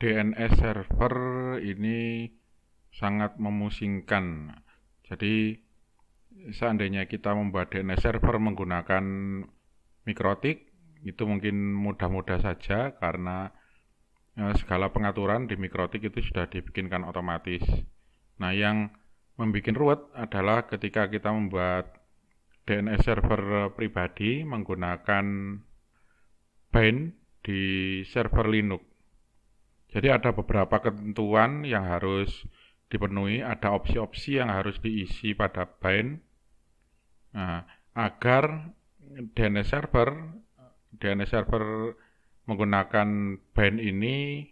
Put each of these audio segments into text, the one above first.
DNS server ini sangat memusingkan. Jadi seandainya kita membuat DNS server menggunakan mikrotik, itu mungkin mudah-mudah saja karena segala pengaturan di mikrotik itu sudah dibikinkan otomatis. Nah, yang membuat ruwet adalah ketika kita membuat DNS server pribadi menggunakan bind di server Linux. Jadi ada beberapa ketentuan yang harus dipenuhi, ada opsi-opsi yang harus diisi pada bind. Nah, agar DNS server menggunakan bind ini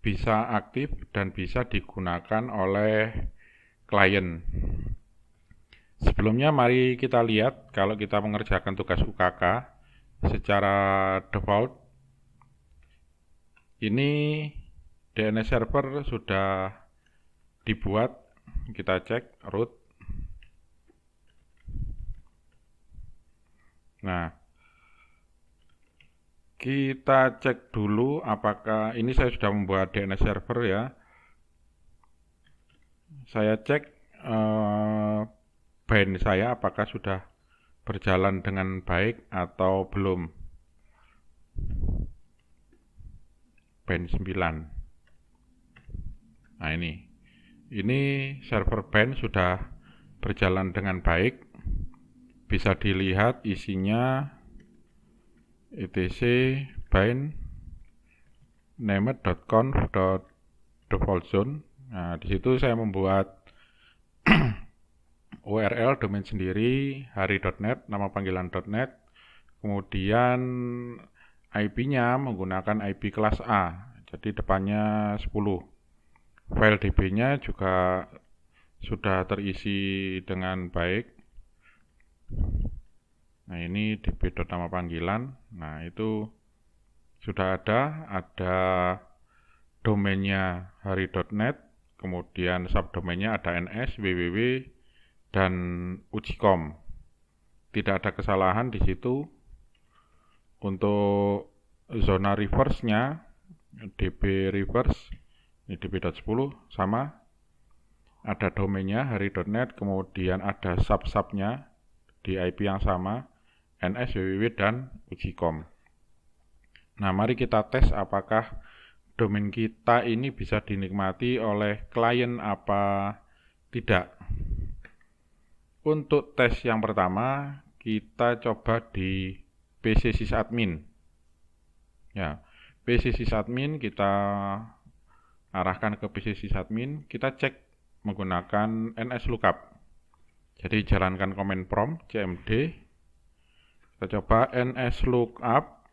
bisa aktif dan bisa digunakan oleh klien. Sebelumnya mari kita lihat kalau kita mengerjakan tugas UKK secara default. Ini DNS server sudah dibuat, kita cek root. Nah, kita cek dulu apakah ini saya sudah membuat DNS server ya. Saya cek bind saya apakah sudah berjalan dengan baik atau belum. Bind 9. Nah, ini server bind sudah berjalan dengan baik. Bisa dilihat isinya etc bind named.conf.defaultzone. Nah, di situ saya membuat URL domain sendiri hari.net, nama panggilan .net. Kemudian IP-nya menggunakan IP kelas A. Jadi depannya 10. File DB-nya juga sudah terisi dengan baik. Nah, ini db.nama panggilan. Nah, itu sudah ada domainnya hari.net, kemudian subdomainnya ada ns, www, dan ujikom. Tidak ada kesalahan di situ. Untuk zona reverse-nya, db reverse, ini db.10 sama. Ada domainnya hari.net, kemudian ada sub-subnya di IP yang sama, ns, www, dan ujikom. Nah, mari kita tes apakah domain kita ini bisa dinikmati oleh klien apa tidak. Untuk tes yang pertama, kita coba di PC sysadmin. Ya, PC sysadmin kita arahkan ke PC sysadmin, kita cek menggunakan nslookup. Jadi jalankan command prompt cmd. Kita coba nslookup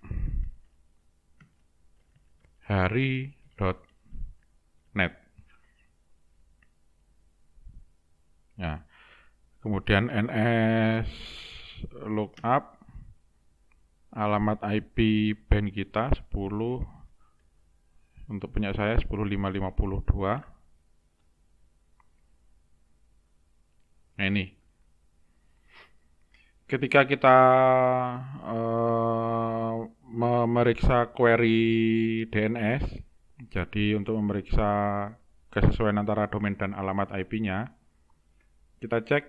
hari.net. Ya. Kemudian nslookup alamat IP bind kita 10, untuk punya saya 10.552. Nah, ini ketika kita memeriksa query DNS, jadi untuk memeriksa kesesuaian antara domain dan alamat IP-nya, kita cek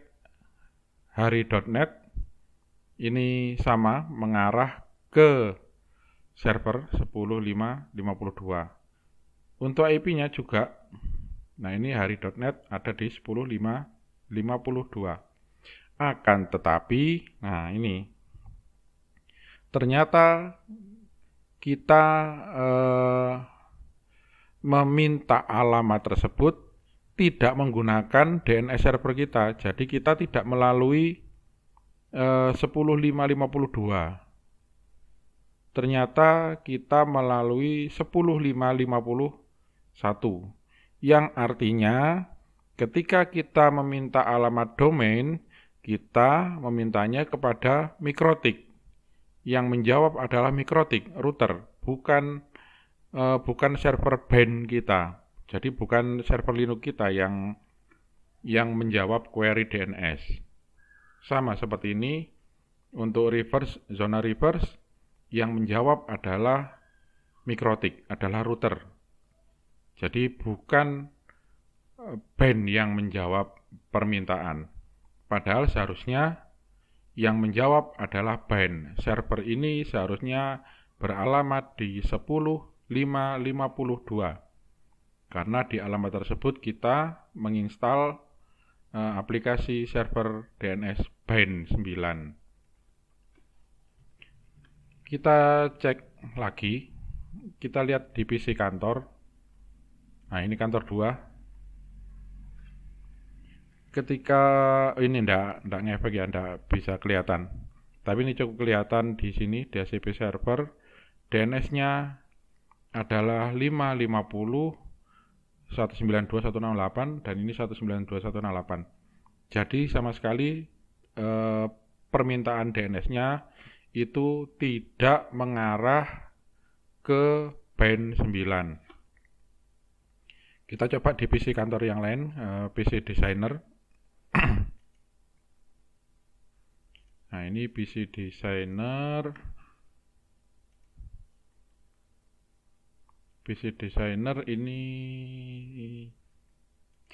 hari.net ini sama mengarah ke server 10.552. Untuk IP-nya juga, nah ini hari.net ada di 10.552. Akan tetapi, nah ini ternyata kita meminta alamat tersebut tidak menggunakan DNS server kita. Jadi kita tidak melalui 10.552. Ternyata kita melalui 10.551. Yang artinya ketika kita meminta alamat domain, kita memintanya kepada mikrotik. Yang menjawab adalah mikrotik, router, bukan server bind kita. Jadi bukan server Linux kita yang menjawab query DNS. Sama seperti ini untuk reverse, zona reverse yang menjawab adalah mikrotik, adalah router. Jadi bukan band yang menjawab permintaan. Padahal seharusnya yang menjawab adalah band. Server ini seharusnya beralamat di 10.5.52. Karena di alamat tersebut kita menginstal aplikasi server DNS band 9. Kita cek lagi, kita lihat di PC kantor. Nah, ini kantor 2. Ketika ini enggak ngefek ya, enggak bisa kelihatan. Tapi ini cukup kelihatan di sini di DHCP server. DNS-nya adalah 550 192.168 dan ini 192.168. Jadi sama sekali permintaan DNS-nya itu tidak mengarah ke band 9. Kita coba di PC kantor yang lain, PC Designer. Nah, ini PC Designer. PC Designer ini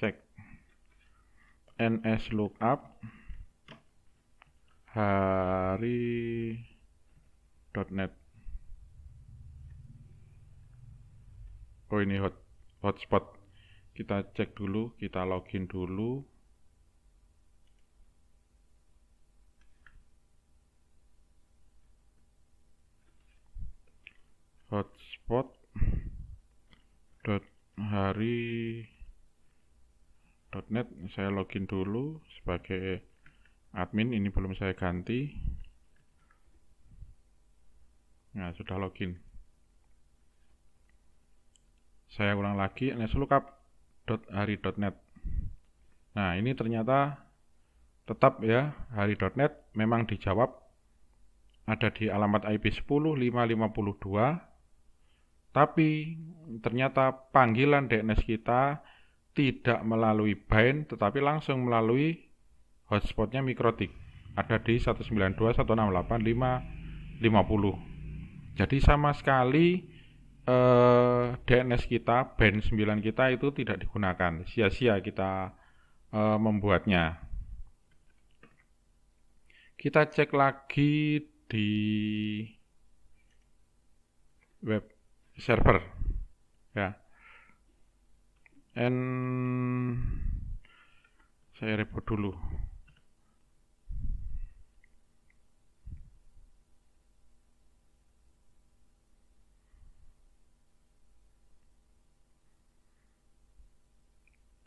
cek NS lookup hari.net. Oh, ini hotspot. Kita cek dulu, kita login dulu. hotspot.hari.net. Saya login dulu sebagai admin, ini belum saya ganti. Nah, sudah login. Saya ulang lagi, nslookup.hari.net. Nah, ini ternyata tetap ya, hari.net memang dijawab. Ada di alamat IP 10.552. Tapi ternyata panggilan DNS kita tidak melalui bind, tetapi langsung melalui hotspotnya Mikrotik. Ada di 192.168.550. Jadi sama sekali DNS kita, band 9 kita itu tidak digunakan. Sia-sia kita membuatnya. Kita cek lagi di web server ya. Saya report dulu.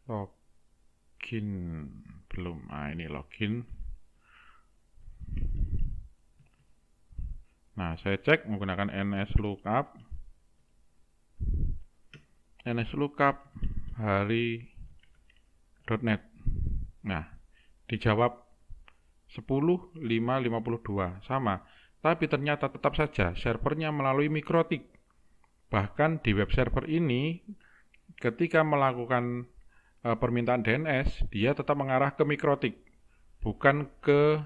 Login belum. Ini login. Nah, saya cek menggunakan nslookup hari.net. Nah, dijawab 10.552 sama. Tapi ternyata tetap saja servernya melalui Mikrotik. Bahkan di web server ini ketika melakukan permintaan DNS, dia tetap mengarah ke Mikrotik, bukan ke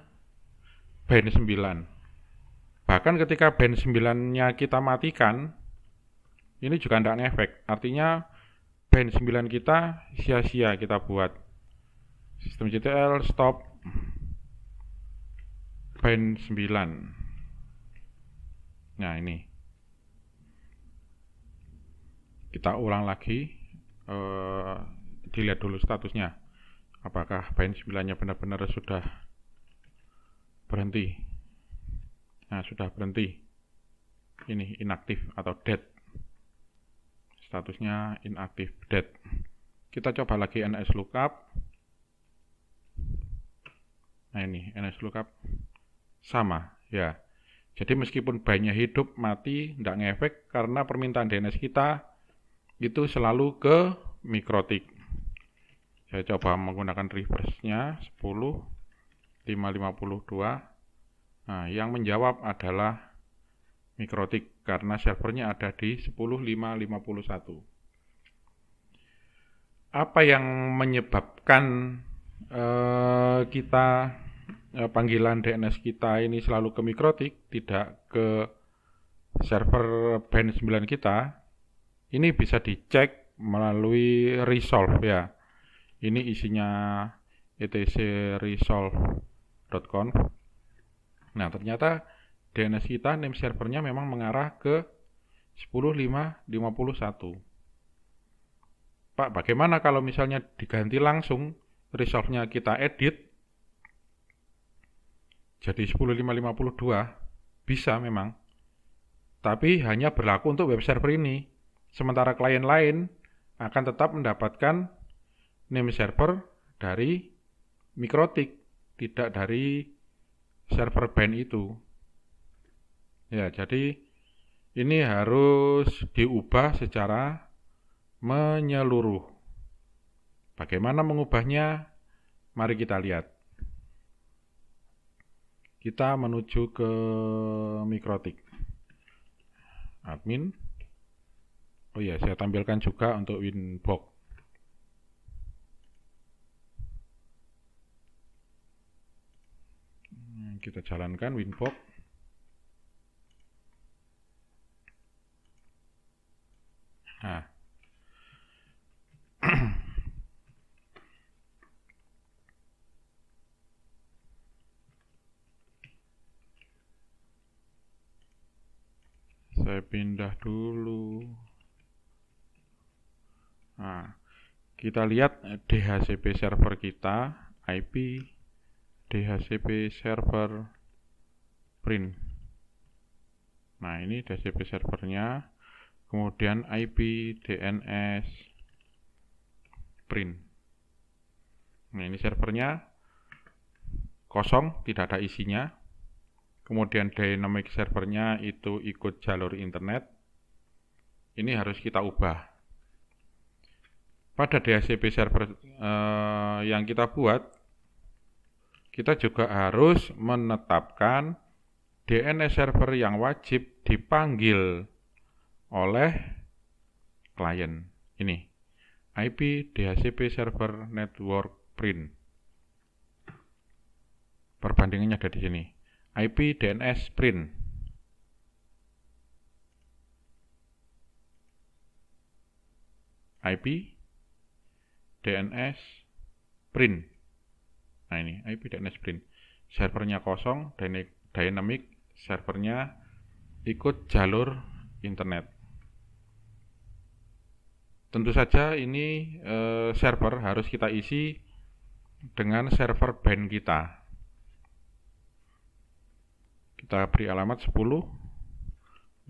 band 9. Bahkan ketika band 9-nya kita matikan, ini juga tidak ngefek. Artinya band 9 kita sia-sia kita buat. Sistem CTL stop band 9. Nah, ini. Kita ulang lagi. Dilihat dulu statusnya. Apakah band 9-nya benar-benar sudah berhenti. Nah, sudah berhenti. Ini inaktif atau dead. Statusnya inaktif, dead. Kita coba lagi nslookup. Nah, ini nslookup sama ya. Jadi meskipun bandnya hidup, mati, tidak ngefek karena permintaan DNS kita itu selalu ke Mikrotik. Saya coba menggunakan reverse-nya 10.552. Nah, yang menjawab adalah Mikrotik karena servernya ada di 10.551. Apa yang menyebabkan kita panggilan DNS kita ini selalu ke Mikrotik, tidak ke server band 9 kita? Ini bisa dicek melalui resolve ya. Ini isinya etc resolve.conf. Nah, ternyata DNS kita name servernya memang mengarah ke 10.5.51. Pak, bagaimana kalau misalnya diganti langsung, resolve-nya kita edit jadi 10.552? Bisa memang, tapi hanya berlaku untuk web server ini. Sementara klien lain akan tetap mendapatkan name server dari Mikrotik, tidak dari server band itu. Ya, jadi ini harus diubah secara menyeluruh. Bagaimana mengubahnya? Mari kita lihat. Kita menuju ke Mikrotik. Admin. Oh ya, saya tampilkan juga untuk Winbox. Kita jalankan Winbox. Nah, saya pindah dulu. Nah, kita lihat DHCP server kita, IP, DHCP server print. Nah, ini DHCP servernya, kemudian IP, DNS, print. Nah, ini servernya kosong, tidak ada isinya. Kemudian dynamic servernya itu ikut jalur internet. Ini harus kita ubah. Pada DHCP server yang kita buat, kita juga harus menetapkan DNS server yang wajib dipanggil oleh klien. Ini, IP DHCP server network print. Perbandingannya ada di sini. IP DNS print. IP DNS print. Nah, ini IP DNS print. Servernya kosong, dynamic servernya ikut jalur internet. Tentu saja ini server harus kita isi dengan server band kita. Kita beri alamat 10.5.52.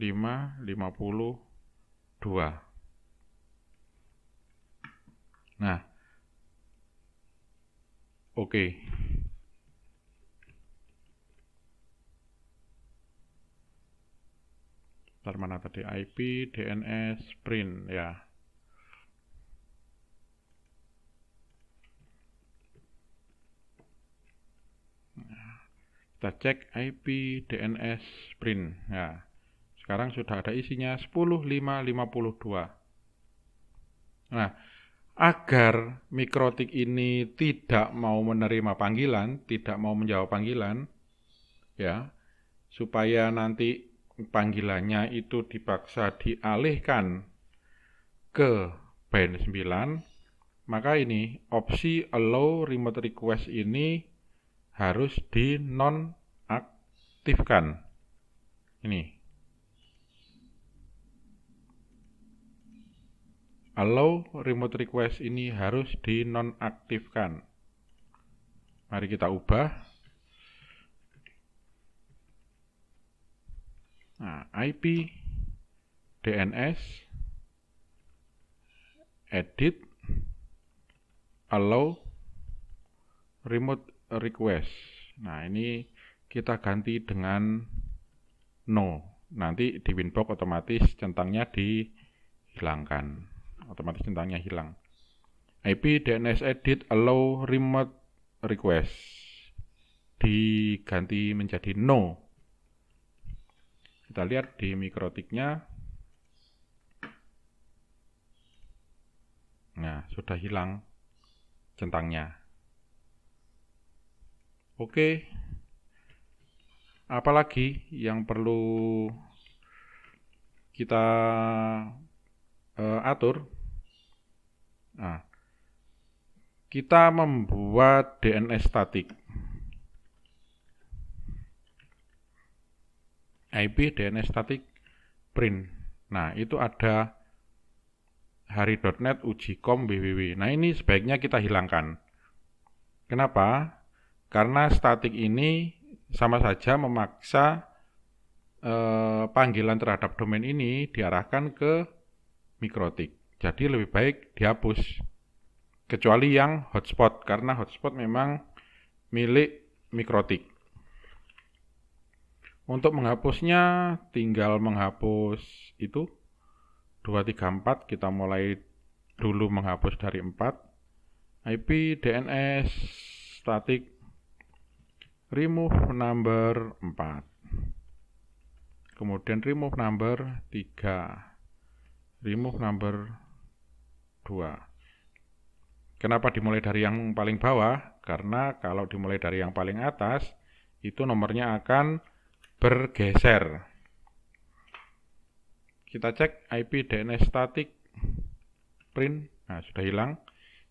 Nah, oke. Ntar mana tadi? IP, DNS, print, ya. Kita cek IP, DNS, print. Ya. Sekarang sudah ada isinya 10.5.52. Nah, agar Mikrotik ini tidak mau menerima panggilan, tidak mau menjawab panggilan, ya, supaya nanti panggilannya itu dipaksa dialihkan ke band 9, maka ini opsi allow remote request ini harus dinonaktifkan. Ini. Allow remote request ini harus dinonaktifkan. Mari kita ubah. Nah, IP, DNS, edit, allow remote request. Nah, ini kita ganti dengan no. Nanti di Winbox otomatis centangnya dihilangkan. Otomatis centangnya hilang. IP DNS edit allow remote request diganti menjadi no. Kita lihat di Mikrotiknya. Nah, sudah hilang centangnya. Oke. Apalagi yang perlu kita atur? Nah, kita membuat DNS statik. IP DNS statik print. Nah, itu ada hari.net uji.com www. Nah, ini sebaiknya kita hilangkan. Kenapa? Karena statik ini sama saja memaksa panggilan terhadap domain ini diarahkan ke mikrotik. Jadi lebih baik dihapus. Kecuali yang hotspot, karena hotspot memang milik mikrotik. Untuk menghapusnya tinggal menghapus itu 234, kita mulai dulu menghapus dari 4. IP DNS static remove number 4. Kemudian remove number 3. Remove number 2. Kenapa dimulai dari yang paling bawah? Karena kalau dimulai dari yang paling atas, itu nomornya akan bergeser. Kita cek IP DNS static print. Nah, sudah hilang.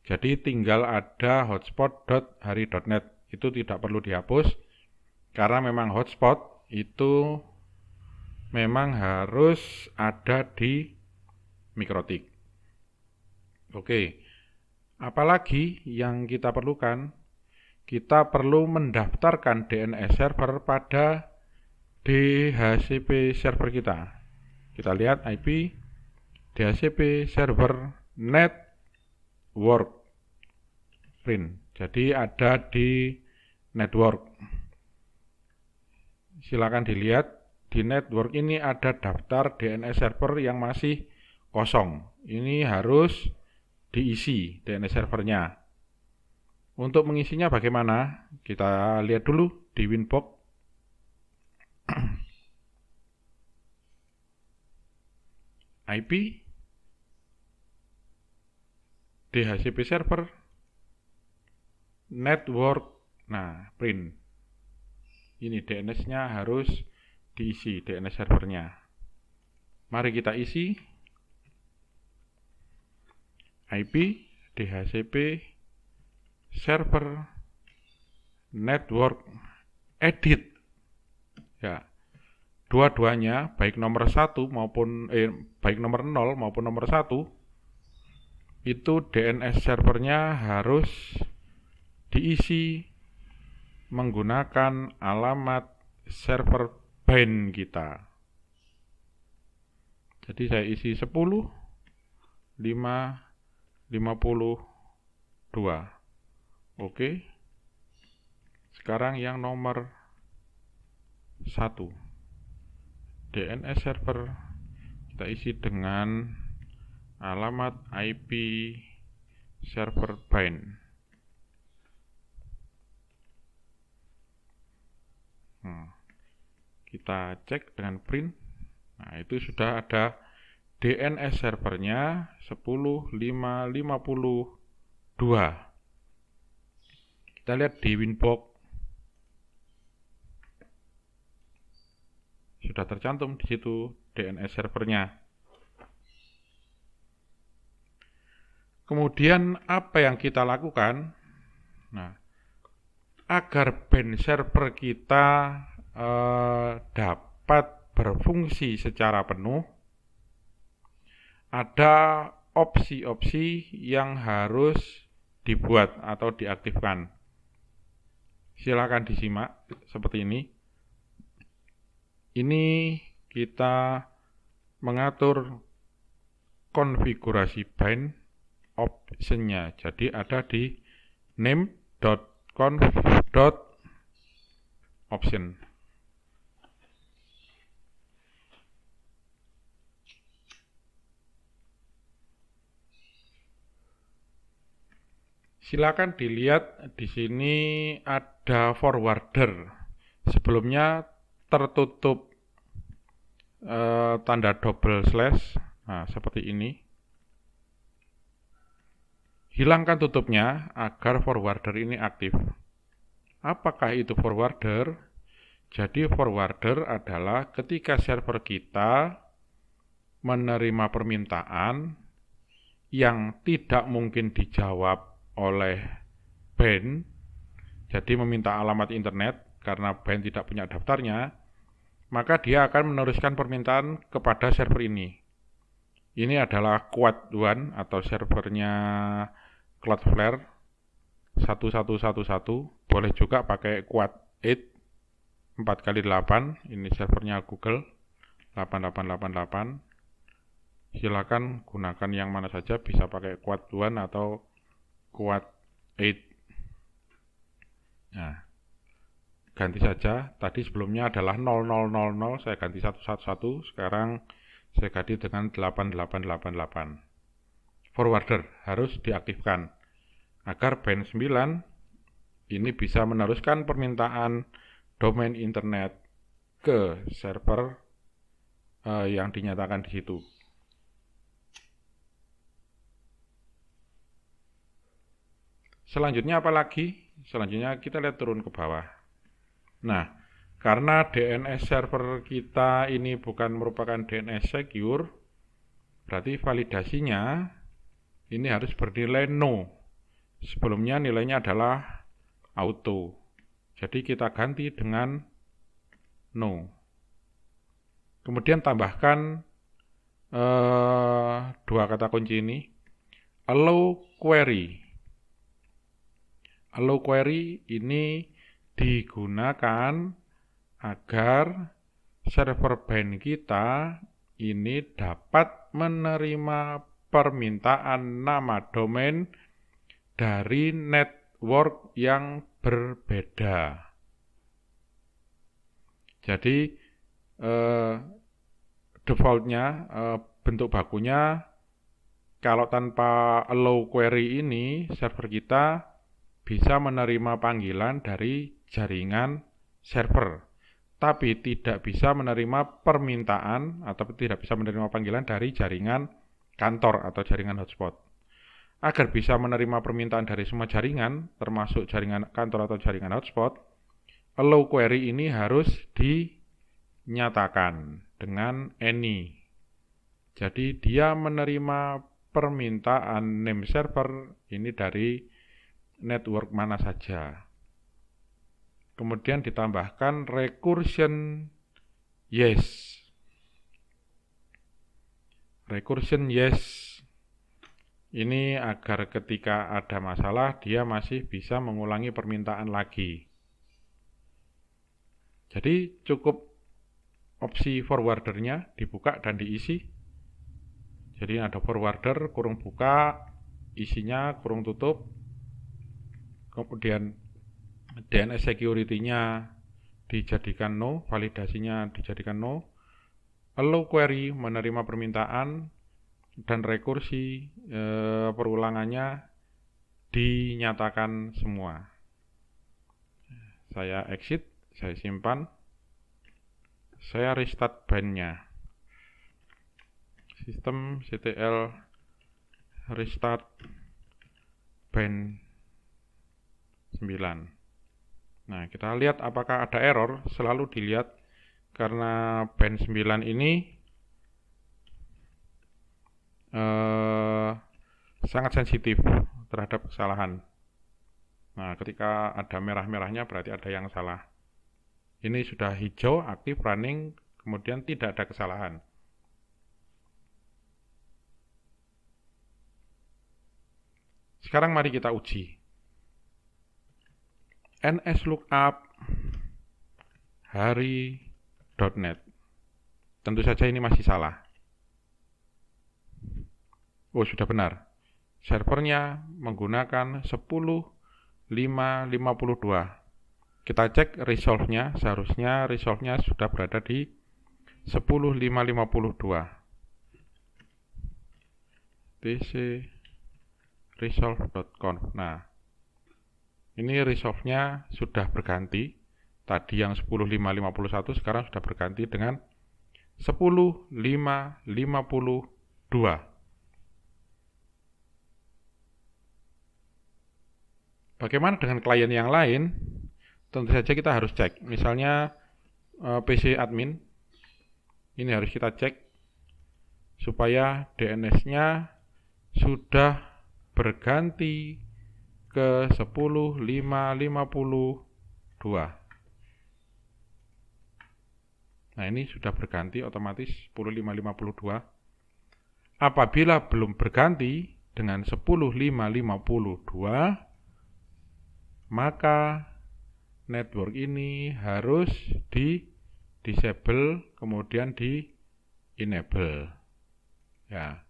Jadi tinggal ada hotspot.hari.net. Itu tidak perlu dihapus karena memang hotspot itu memang harus ada di mikrotik. Oke. Apalagi yang kita perlukan? Kita perlu mendaftarkan DNS server pada DHCP server kita. Kita lihat IP DHCP server network print. Jadi ada di network. Silakan dilihat di network ini ada daftar DNS server yang masih kosong. Ini harus diisi DNS servernya. Untuk mengisinya bagaimana? Kita lihat dulu di Winbox. IP DHCP server network. Nah, print. Ini DNS-nya harus diisi, DNS servernya. Mari kita isi. IP DHCP server network edit. Ya. Dua-duanya baik nomor 1 maupun baik nomor 0 maupun nomor 1 itu DNS servernya harus diisi menggunakan alamat server bind kita. Jadi saya isi 10 5 52. Oke. Sekarang yang nomor 1. DNS server kita isi dengan alamat IP server bind. Kita cek dengan print. Nah, itu sudah ada DNS servernya 10.5.52. Kita lihat di Winbox. Sudah tercantum di situ DNS servernya. Kemudian apa yang kita lakukan? Nah, agar band server kita dapat berfungsi secara penuh, ada opsi-opsi yang harus dibuat atau diaktifkan. Silakan disimak seperti ini. Ini kita mengatur konfigurasi bind option-nya. Jadi ada di name.conf.option. Silakan dilihat di sini ada forwarder. Sebelumnya tertutup tanda double slash. Nah, seperti ini. Hilangkan tutupnya agar forwarder ini aktif. Apakah itu forwarder? Jadi forwarder adalah ketika server kita menerima permintaan yang tidak mungkin dijawab oleh band, jadi meminta alamat internet karena band tidak punya daftarnya, maka dia akan meneruskan permintaan kepada server ini. Ini adalah Quad 1 atau servernya Cloudflare 1111, boleh juga pakai Quad 8 4x8, ini servernya Google 8888. Silakan gunakan yang mana saja, bisa pakai Quad 1 atau Quad 8. Nah, ganti saja. Tadi sebelumnya adalah 0000, saya ganti 111, sekarang saya ganti dengan 8888. Forwarder harus diaktifkan agar band 9 ini bisa meneruskan permintaan domain internet ke server yang dinyatakan di situ. Selanjutnya apa lagi? Selanjutnya kita lihat turun ke bawah. Nah, karena DNS server kita ini bukan merupakan DNS secure, berarti validasinya ini harus bernilai no. Sebelumnya nilainya adalah auto. Jadi kita ganti dengan no. Kemudian tambahkan dua kata kunci ini, allow query. Allow query ini digunakan agar server band kita ini dapat menerima permintaan nama domain dari network yang berbeda. Jadi defaultnya bentuk bakunya kalau tanpa allow query ini server kita bisa menerima panggilan dari jaringan server, tapi tidak bisa menerima permintaan atau tidak bisa menerima panggilan dari jaringan kantor atau jaringan hotspot. Agar bisa menerima permintaan dari semua jaringan, termasuk jaringan kantor atau jaringan hotspot, allow query ini harus dinyatakan dengan any. Jadi dia menerima permintaan name server ini dari network mana saja. Kemudian ditambahkan recursion yes. Recursion yes ini agar ketika ada masalah dia masih bisa mengulangi permintaan lagi. Jadi cukup opsi forwardernya dibuka dan diisi. Jadi ada forwarder, kurung buka, isinya kurung tutup. Kemudian DNS security-nya dijadikan no, validasinya dijadikan no. Allow query menerima permintaan dan rekursi perulangannya dinyatakan semua. Saya exit, saya simpan, saya restart bandnya. Sistem ctl restart band 9. Nah, kita lihat apakah ada error. Selalu dilihat karena band 9 ini sangat sensitif terhadap kesalahan. Nah, ketika ada merah-merahnya berarti ada yang salah. Ini sudah hijau, aktif, running, kemudian tidak ada kesalahan. Sekarang mari kita uji. nslookup hari.net. Tentu saja ini masih salah. Oh, sudah benar. Servernya menggunakan 10.552. Kita cek resolve-nya, seharusnya resolve-nya sudah berada di 10.552. tcresolve.conf. Nah, ini resolve-nya sudah berganti. Tadi yang 10.551 sekarang sudah berganti dengan 10.552. Bagaimana dengan klien yang lain? Tentu saja kita harus cek. Misalnya PC admin, ini harus kita cek supaya DNS-nya sudah berganti ke 10.552. Nah, ini sudah berganti otomatis 10.552. Apabila belum berganti dengan 10.552, maka network ini harus di disable kemudian di enable. Ya.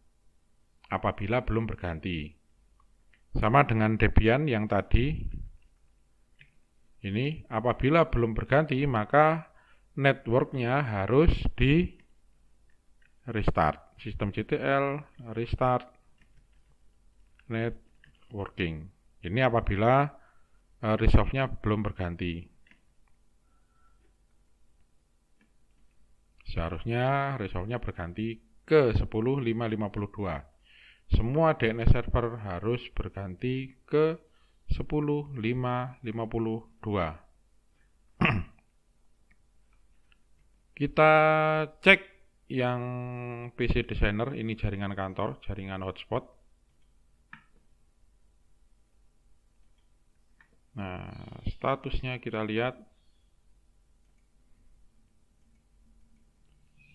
Apabila belum berganti. Sama dengan Debian yang tadi. Ini apabila belum berganti maka networknya harus di restart. Systemctl restart networking. Ini apabila resolve-nya belum berganti. Seharusnya resolve-nya berganti ke 10.552. Semua DNS server harus berganti ke 10.552. Kita cek yang PC Designer, ini jaringan kantor, jaringan hotspot. Nah, statusnya kita lihat.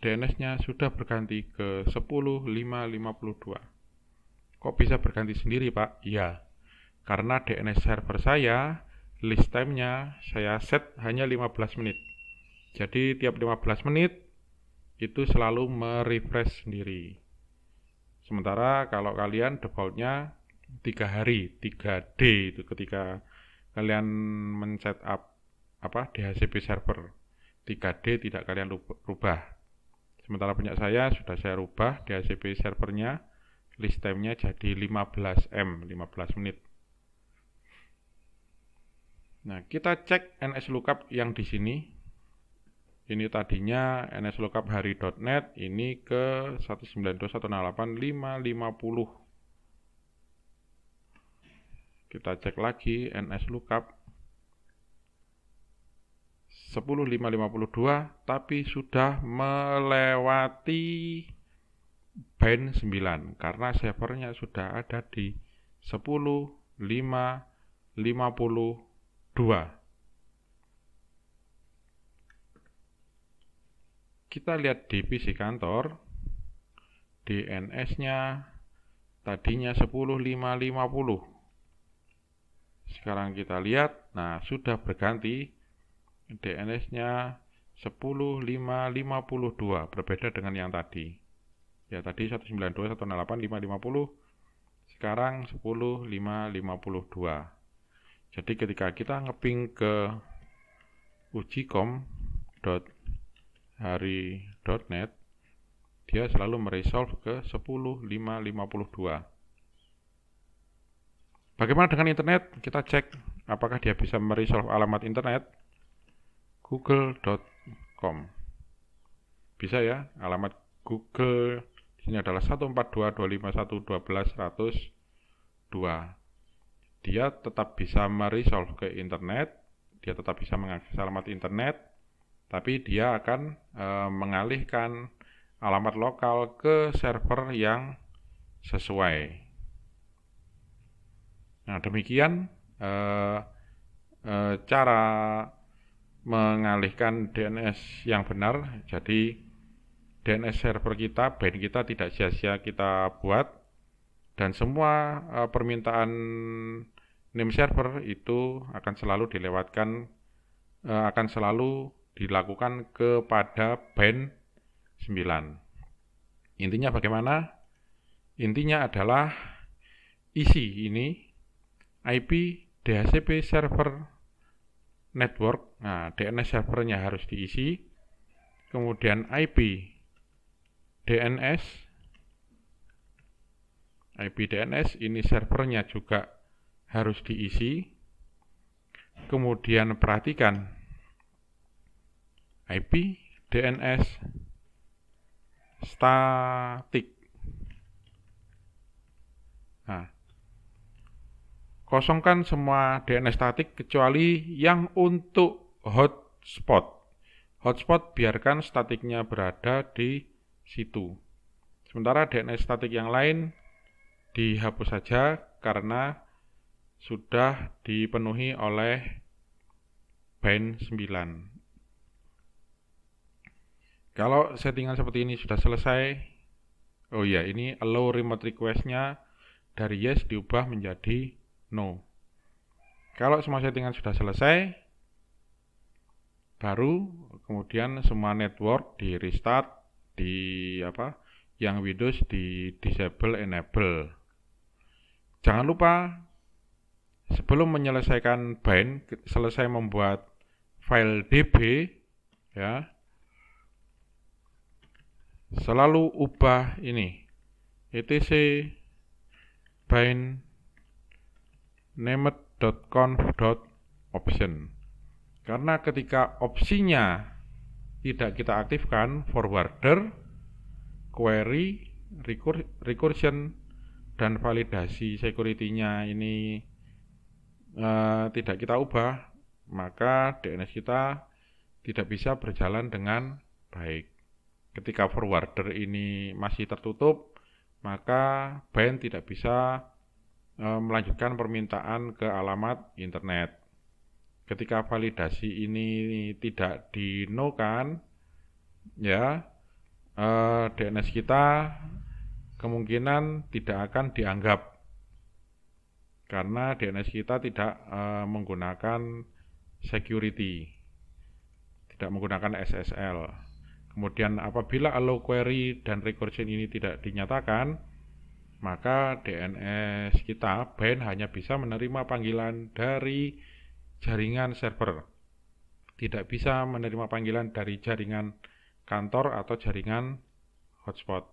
DNS-nya sudah berganti ke 10.552. Kok bisa berganti sendiri, Pak? Iya, karena DNS server saya, list time-nya saya set hanya 15 menit. Jadi tiap 15 menit itu selalu merefresh sendiri. Sementara kalau kalian default-nya 3 hari, 3D itu ketika kalian men-setup DHCP server. 3D tidak kalian rubah. Sementara punya saya sudah saya rubah DHCP servernya, list time-nya jadi 15 menit. Nah, kita cek NSLookup yang di sini. Ini tadinya NSLookup hari.net, ini ke 192.168.550. Kita cek lagi NSLookup 10.552, tapi sudah melewati band 9 karena servernya sudah ada di 10.552. Kita lihat di PC kantor, DNS-nya tadinya 10.550. Sekarang kita lihat, nah sudah berganti DNS-nya 10.552, berbeda dengan yang tadi. Ya tadi 192.168.550, sekarang 10.552. Jadi ketika kita ngeping ke ujicom.hari.net, dia selalu meresolve ke 10.552. Bagaimana dengan internet? Kita cek apakah dia bisa meresolve alamat internet. Google.com. Bisa ya, alamat Google di sini adalah 142.251.12.102. Dia tetap bisa meresolve ke internet, dia tetap bisa mengakses alamat internet, tapi dia akan mengalihkan alamat lokal ke server yang sesuai. Nah, demikian cara mengalihkan DNS yang benar. Jadi DNS server kita, band kita tidak sia-sia kita buat, dan semua permintaan name server itu akan selalu dilewatkan, akan selalu dilakukan kepada band 9. Intinya bagaimana? Intinya adalah isi ini IP DHCP server network. Nah, DNS servernya harus diisi. Kemudian IP DNS ini servernya juga harus diisi. Kemudian perhatikan IP DNS statik. Nah, kosongkan semua DNS statik kecuali yang untuk hotspot. Hotspot biarkan statiknya berada di situ. Sementara DNS statik yang lain dihapus saja karena sudah dipenuhi oleh bind 9. Kalau settingan seperti ini sudah selesai, oh ya, ini allow remote request-nya dari yes diubah menjadi no. Kalau semua settingan sudah selesai, baru kemudian semua network di restart, yang Windows di disable enable. Jangan lupa sebelum menyelesaikan bind, selesai membuat file db, ya, selalu ubah ini etc bind named.conf.option, karena ketika opsinya tidak kita aktifkan, forwarder, query, recursion, dan validasi security-nya ini tidak kita ubah, maka DNS kita tidak bisa berjalan dengan baik. Ketika forwarder ini masih tertutup, maka bind tidak bisa melanjutkan permintaan ke alamat internet. Ketika validasi ini tidak di-no-kan, ya, DNS kita kemungkinan tidak akan dianggap karena DNS kita tidak menggunakan security, tidak menggunakan SSL. Kemudian apabila allow query dan recursion ini tidak dinyatakan, maka DNS kita bind hanya bisa menerima panggilan dari jaringan server, tidak bisa menerima panggilan dari jaringan kantor atau jaringan hotspot.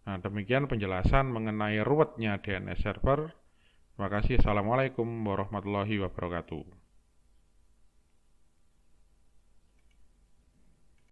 Nah, demikian penjelasan mengenai ruwetnya DNS server. Terima kasih. Assalamualaikum warahmatullahi wabarakatuh.